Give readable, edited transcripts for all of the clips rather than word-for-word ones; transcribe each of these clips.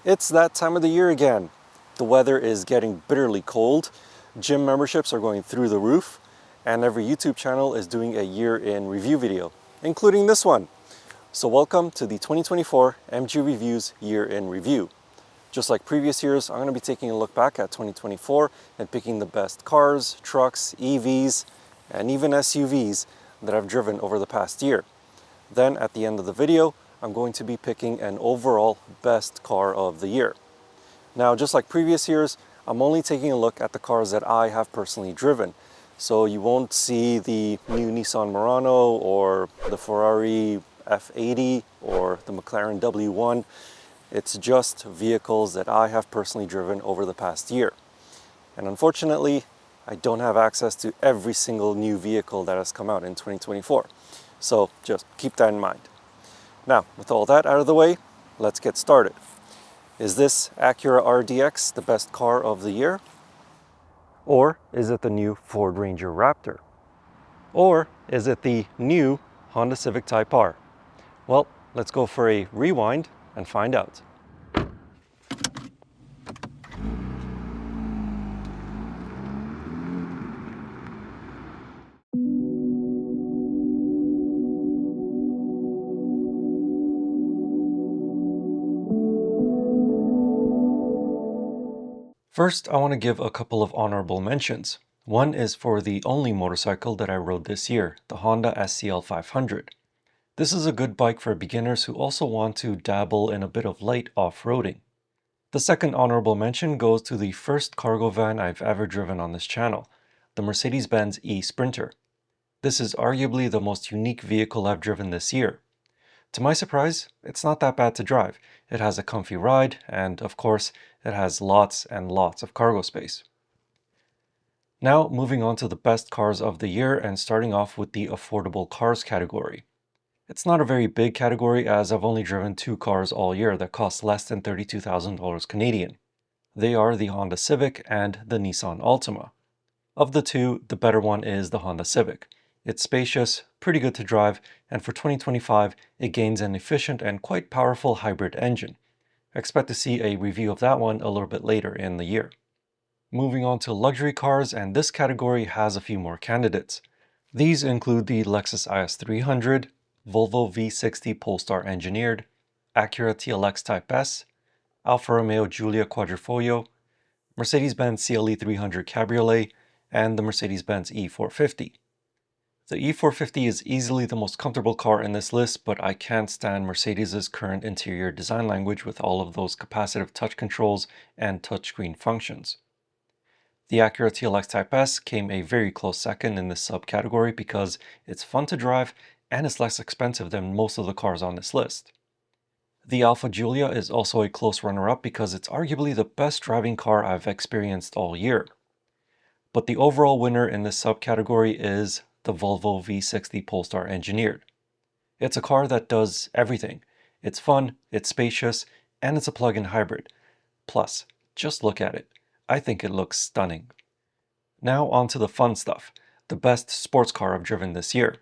It's that time of the year again. The weather is getting bitterly cold, gym memberships are going through the roof, and every YouTube channel is doing a year in review video, including this one. So welcome to the 2024 MG Reviews Year in Review. Just like previous years, I'm going to be taking a look back at 2024 and picking the best cars, trucks, EVs, and even SUVs that I've driven over the past year. Then at the end of the video, I'm going to be picking an overall best car of the year. Now, just like previous years, I'm only taking a look at the cars that I have personally driven. So you won't see the new Nissan Murano or the Ferrari F80 or the McLaren W1. It's just vehicles that I have personally driven over the past year. And unfortunately, I don't have access to every single new vehicle that has come out in 2024. So just keep that in mind. Now, with all that out of the way, let's get started. Is this Acura RDX the best car of the year? Or is it the new Ford Ranger Raptor? Or is it the new Honda Civic Type R? Well, let's go for a rewind and find out. First, I want to give a couple of honorable mentions. One is for the only motorcycle that I rode this year, the Honda SCL 500. This is a good bike for beginners who also want to dabble in a bit of light off-roading. The second honorable mention goes to the first cargo van I've ever driven on this channel, the Mercedes-Benz e-Sprinter. This is arguably the most unique vehicle I've driven this year. To my surprise, it's not that bad to drive. It has a comfy ride, and of course, it has lots and lots of cargo space. Now, moving on to the best cars of the year and starting off with the affordable cars category. It's not a very big category as I've only driven two cars all year that cost less than $32,000 Canadian. They are the Honda Civic and the Nissan Altima. Of the two, the better one is the Honda Civic. It's spacious, pretty good to drive, and for 2025, it gains an efficient and quite powerful hybrid engine. I expect to see a review of that one a little bit later in the year. Moving on to luxury cars, and this category has a few more candidates. These include the Lexus IS 300, Volvo V60 Polestar Engineered, Acura TLX Type S, Alfa Romeo Giulia Quadrifoglio, Mercedes-Benz CLE 300 Cabriolet, and the Mercedes-Benz E450. The E450 is easily the most comfortable car in this list, but I can't stand Mercedes' current interior design language with all of those capacitive touch controls and touchscreen functions. The Acura TLX Type S came a very close second in this subcategory because it's fun to drive and it's less expensive than most of the cars on this list. The Alfa Giulia is also a close runner-up because it's arguably the best driving car I've experienced all year. But the overall winner in this subcategory is the Volvo V60 Polestar Engineered. It's a car that does everything. It's fun, it's spacious, and it's a plug-in hybrid. Plus, just look at it. I think it looks stunning. Now on to the fun stuff, the best sports car I've driven this year.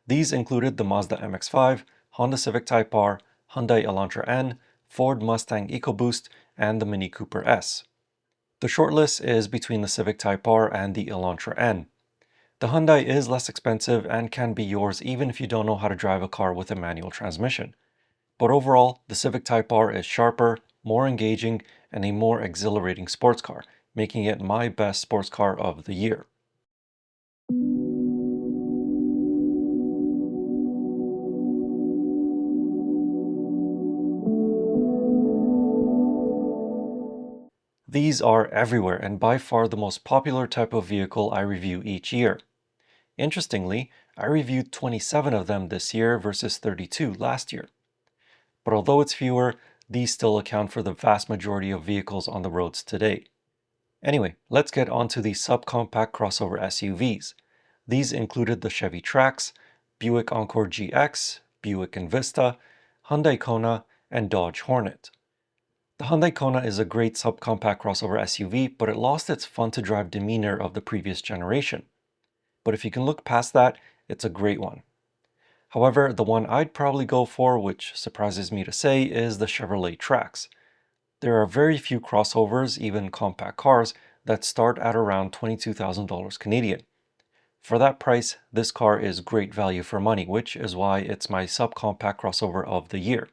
These included the Mazda MX-5, Honda Civic Type R, Hyundai Elantra N, Ford Mustang EcoBoost, and the Mini Cooper S. The shortlist is between the Civic Type R and the Elantra N. The Hyundai is less expensive and can be yours even if you don't know how to drive a car with a manual transmission. But overall, the Civic Type R is sharper, more engaging, and a more exhilarating sports car, making it my best sports car of the year. These are everywhere and by far the most popular type of vehicle I review each year. Interestingly, I reviewed 27 of them this year versus 32 last year. But although it's fewer, these still account for the vast majority of vehicles on the roads today. Anyway, let's get on to the subcompact crossover SUVs. These included the Chevy Trax, Buick Encore GX, Buick Envista, Hyundai Kona, and Dodge Hornet. The Hyundai Kona is a great subcompact crossover SUV, but it lost its fun-to-drive demeanor of the previous generation. But if you can look past that, it's a great one. However, the one I'd probably go for, which surprises me to say, is the Chevrolet Trax. There are very few crossovers, even compact cars, that start at around $22,000 Canadian. For that price, this car is great value for money, which is why it's my subcompact crossover of the year.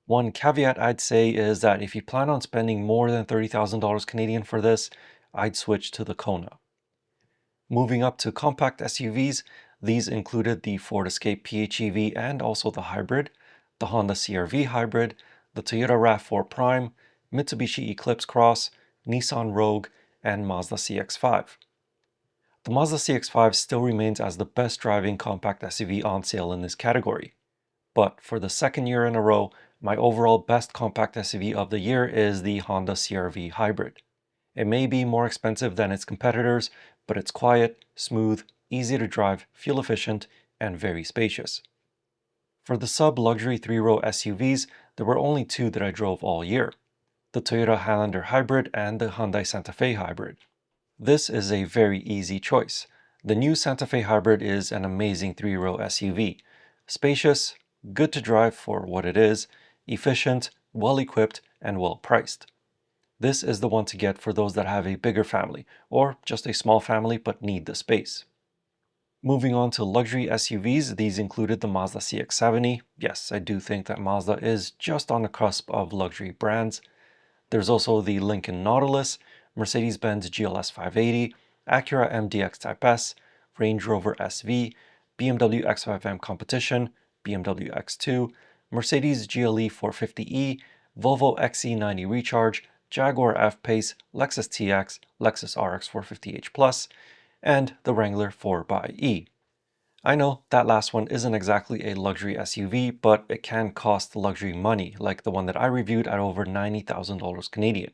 One caveat I'd say is that if you plan on spending more than $30,000 Canadian for this, I'd switch to the Kona. Moving up to compact SUVs, these included the Ford Escape PHEV and also the hybrid, the Honda CR-V hybrid, the Toyota RAV4 Prime, Mitsubishi Eclipse Cross, Nissan Rogue, and Mazda CX-5. The Mazda CX-5 still remains as the best driving compact SUV on sale in this category. But for the second year in a row, my overall best compact SUV of the year is the Honda CR-V hybrid. It may be more expensive than its competitors, but it's quiet, smooth, easy to drive, fuel efficient, and very spacious. For the sub-luxury 3-row SUVs, there were only two that I drove all year: the Toyota Highlander hybrid and the Hyundai Santa Fe hybrid. This is a very easy choice. The new Santa Fe hybrid is an amazing 3-row SUV. Spacious, good to drive for what it is, efficient, well-equipped, and well-priced. This is the one to get for those that have a bigger family, or just a small family but need the space. Moving on to luxury SUVs, these included the Mazda CX-70. Yes, I do think that Mazda is just on the cusp of luxury brands. There's also the Lincoln Nautilus, Mercedes-Benz GLS 580, Acura MDX Type S, Range Rover SV, BMW X5M Competition, BMW X2, Mercedes GLE 450e, Volvo XC90 Recharge, Jaguar F-Pace, Lexus TX, Lexus RX 450h Plus, and the Wrangler 4xe. I know that last one isn't exactly a luxury SUV, but it can cost luxury money, like the one that I reviewed at over $90,000 Canadian.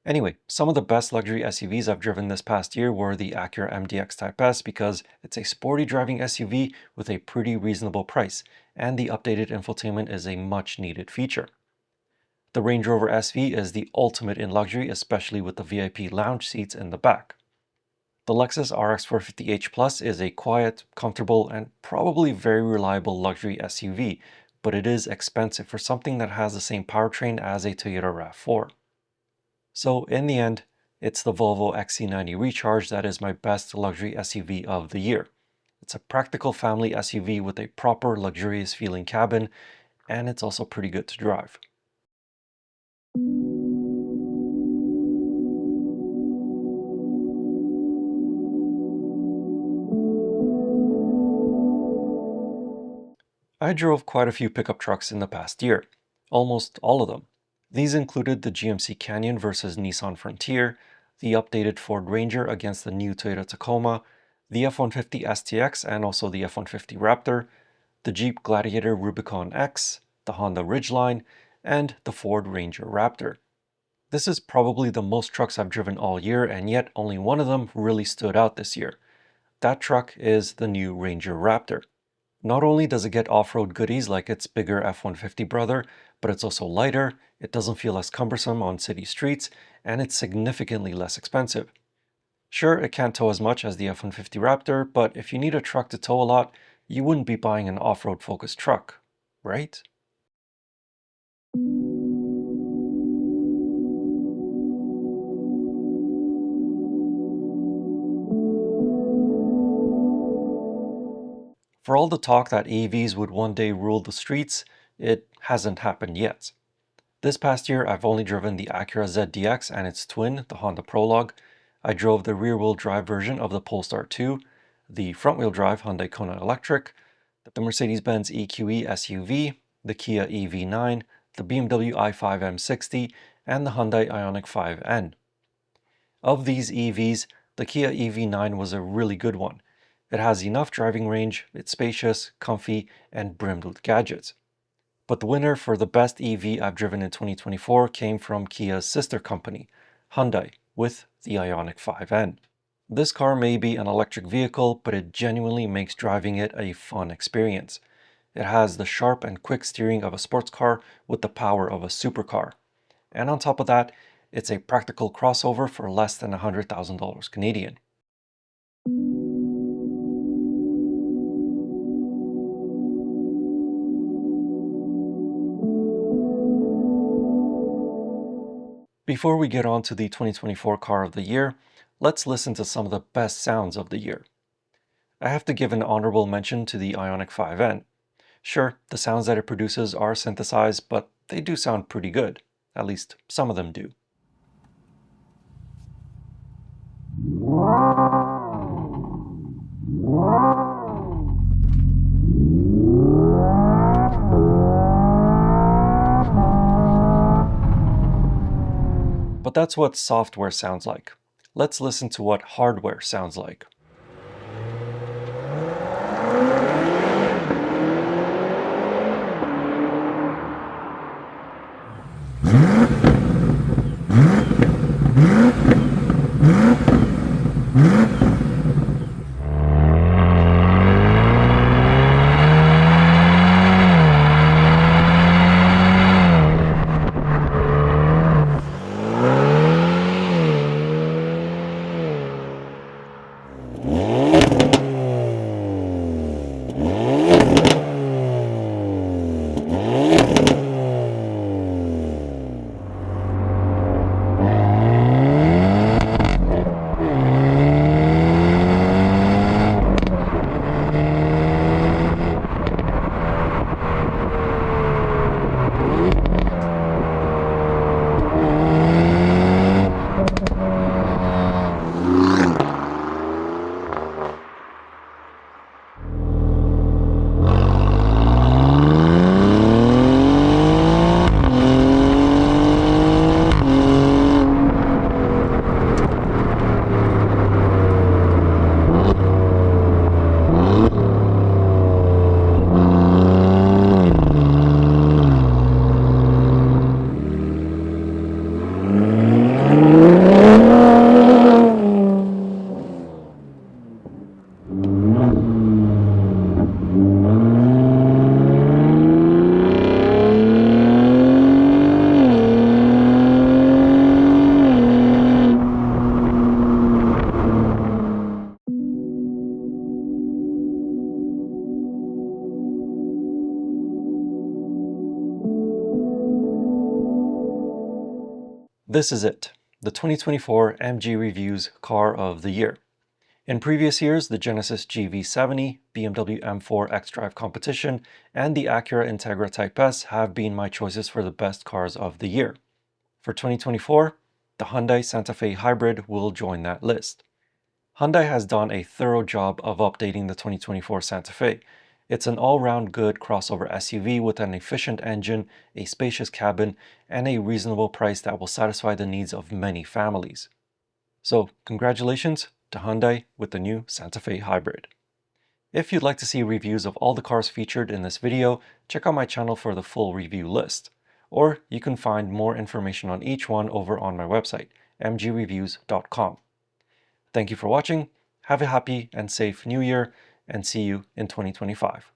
Anyway, some of the best luxury SUVs I've driven this past year were the Acura MDX Type S because it's a sporty driving SUV with a pretty reasonable price, and the updated infotainment is a much needed feature. The Range Rover SV is the ultimate in luxury, especially with the VIP lounge seats in the back. The Lexus RX 450h Plus is a quiet, comfortable, and probably very reliable luxury SUV, but it is expensive for something that has the same powertrain as a Toyota RAV4. So in the end, it's the Volvo XC90 Recharge that is my best luxury SUV of the year. It's a practical family SUV with a proper luxurious feeling cabin, and it's also pretty good to drive. I drove quite a few pickup trucks in the past year, almost all of them. These included the GMC Canyon versus Nissan Frontier, the updated Ford Ranger against the new Toyota Tacoma, the F-150 STX and also the F-150 Raptor, the Jeep Gladiator Rubicon X, the Honda Ridgeline, and the Ford Ranger Raptor. This is probably the most trucks I've driven all year, and yet only one of them really stood out this year. That truck is the new Ranger Raptor. Not only does it get off-road goodies like its bigger F-150 brother, but it's also lighter, it doesn't feel as cumbersome on city streets, and it's significantly less expensive. Sure, it can't tow as much as the F-150 Raptor, but if you need a truck to tow a lot, you wouldn't be buying an off-road focused truck, right? For all the talk that EVs would one day rule the streets, it hasn't happened yet. This past year, I've only driven the Acura ZDX and its twin, the Honda Prologue. I drove the rear-wheel drive version of the Polestar 2, the front-wheel drive Hyundai Kona Electric, the Mercedes-Benz EQE SUV, the Kia EV9, the BMW i5 M60, and the Hyundai Ioniq 5N. Of these EVs, the Kia EV9 was a really good one. It has enough driving range, it's spacious, comfy, and brimmed with gadgets. But the winner for the best EV I've driven in 2024 came from Kia's sister company, Hyundai, with the Ioniq 5N. This car may be an electric vehicle, but it genuinely makes driving it a fun experience. It has the sharp and quick steering of a sports car with the power of a supercar. And on top of that, it's a practical crossover for less than $100,000 Canadian. Before we get on to the 2024 car of the year, let's listen to some of the best sounds of the year. I have to give an honorable mention to the Ioniq 5N. Sure, the sounds that it produces are synthesized, but they do sound pretty good. At least some of them do. But that's what software sounds like. Let's listen to what hardware sounds like. This is it, the 2024 MGReviews Car of the Year. In previous years, the Genesis GV70, BMW M4 xDrive Competition, and the Acura Integra Type S have been my choices for the best cars of the year. For 2024, the Hyundai Santa Fe Hybrid will join that list. Hyundai has done a thorough job of updating the 2024 Santa Fe. It's an all-round good crossover SUV with an efficient engine, a spacious cabin, and a reasonable price that will satisfy the needs of many families. So, congratulations to Hyundai with the new Santa Fe Hybrid. If you'd like to see reviews of all the cars featured in this video, check out my channel for the full review list. Or you can find more information on each one over on my website, MGReviews.com. Thank you for watching, have a happy and safe new year, and see you in 2025.